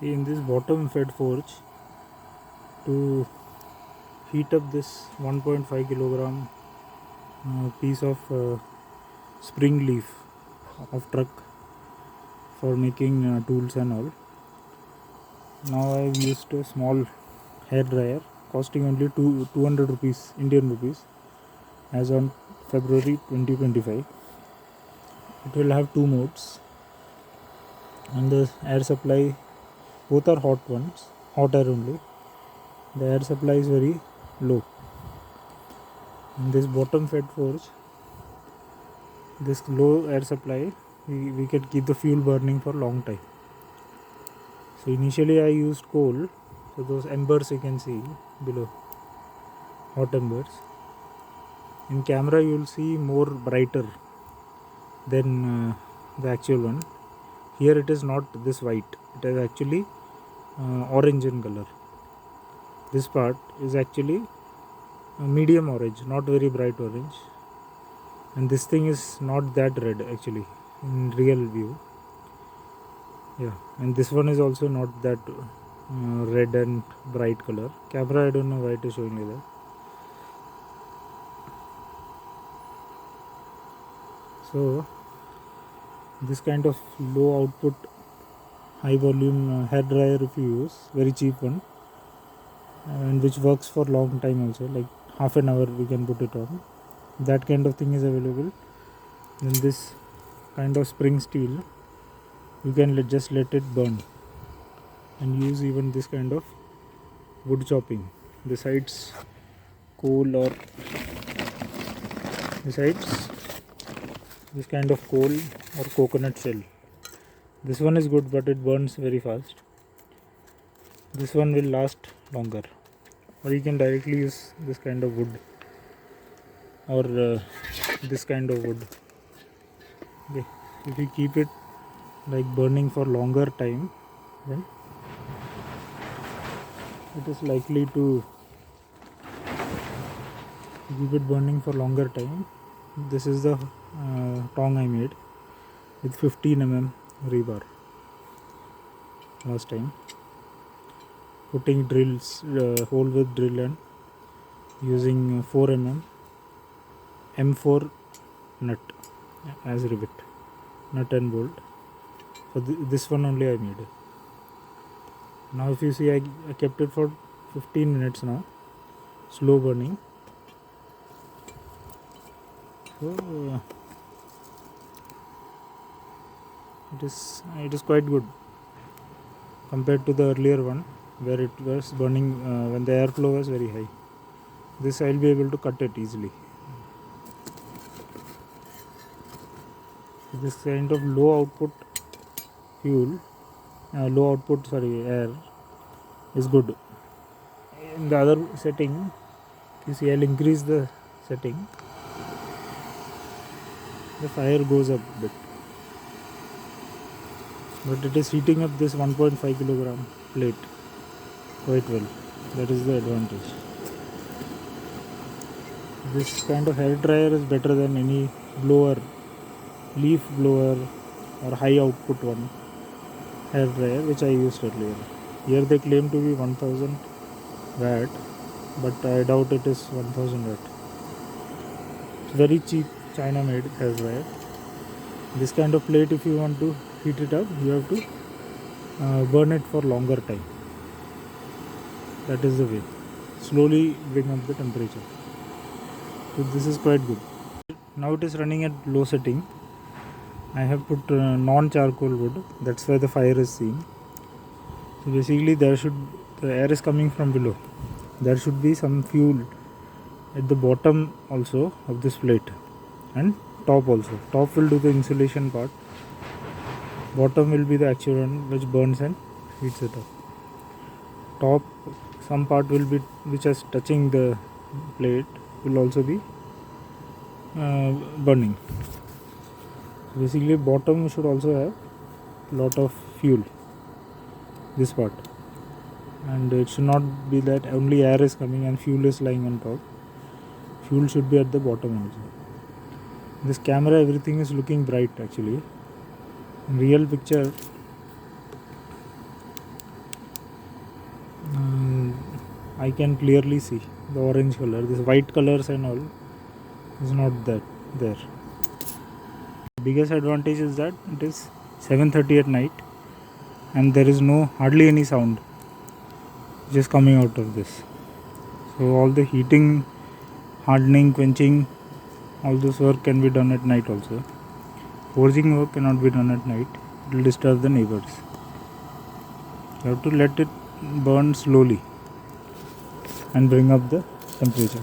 See, in this bottom fed forge, to heat up this 1.5 kilogram piece of spring leaf of truck for making tools and all. Now I have used a small hair dryer costing only 200 rupees Indian rupees as on February 2025. It will have two modes, and the air supply, both are hot ones, hot air only. The air supply is very low. In this bottom fed forge, this low air supply, we can keep the fuel burning for long time. So initially I used coal, so those embers you can see below, hot embers. In camera you will see more brighter than the actual one. Here it is not this white, it is actually orange in color. This part is actually medium orange, not very bright orange, and this thing is not that red actually in real view. Yeah, and this one is also not that red and bright color. Camera, I don't know why it is showing like that. So this kind of low output high volume hair dryer, if you use, very cheap one, and which works for long time also, like half an hour we can put it on, that kind of thing is available. Then this kind of spring steel, you can just let it burn, and use even this kind of wood chopping besides coal, or besides this kind of coal or coconut shell. This one is good, but it burns very fast. This one will last longer, or you can directly use this kind of wood, or this kind of wood. Okay, if you keep it like burning for longer time, then it is likely to keep it burning for longer time. This is the tong I made with 15 mm rebar last time, putting drills, hole with drill, and using 4 mm M4 nut as rivet, nut and bolt. So this one only I made. Now if you see, I kept it for 15 minutes now, slow burning. So it is quite good compared to the earlier one where it was burning when the airflow was very high. This I will be able to cut it easily. This kind of low output air is good. In the other setting, you see, I'll increase the setting, the fire goes up a bit, but it is heating up this 1.5 kilogram plate quite well. That is the advantage. This kind of hair dryer is better than any blower, leaf blower, or high output one hair dryer which I used earlier. Here they claim to be 1000 watt, but I doubt it is 1000 watt. It's very cheap China made hair dryer. This kind of plate, if you want to heat it up, you have to burn it for longer time. That is the way. Slowly bring up the temperature. So this is quite good. Now it is running at low setting. I have put non-charcoal wood, that's why the fire is seen. So basically the air is coming from below. There should be some fuel at the bottom also of this plate, and top also. Top will do the insulation part. Bottom will be the actual one which burns and heats it up. Top, some part will be which is touching the plate will also be burning. So basically bottom should also have lot of fuel, this part, and it should not be that only air is coming and fuel is lying on top. Fuel should be at the bottom also. This camera, everything is looking bright actually. In real picture I can clearly see the orange color. This white colors and all is not that there. The biggest advantage is that it is 7:30 at night and there is hardly any sound just coming out of this. So all the heating, hardening, quenching, all this work can be done at night also. Forging work cannot be done at night. It will disturb the neighbors. You have to let it burn slowly and bring up the temperature.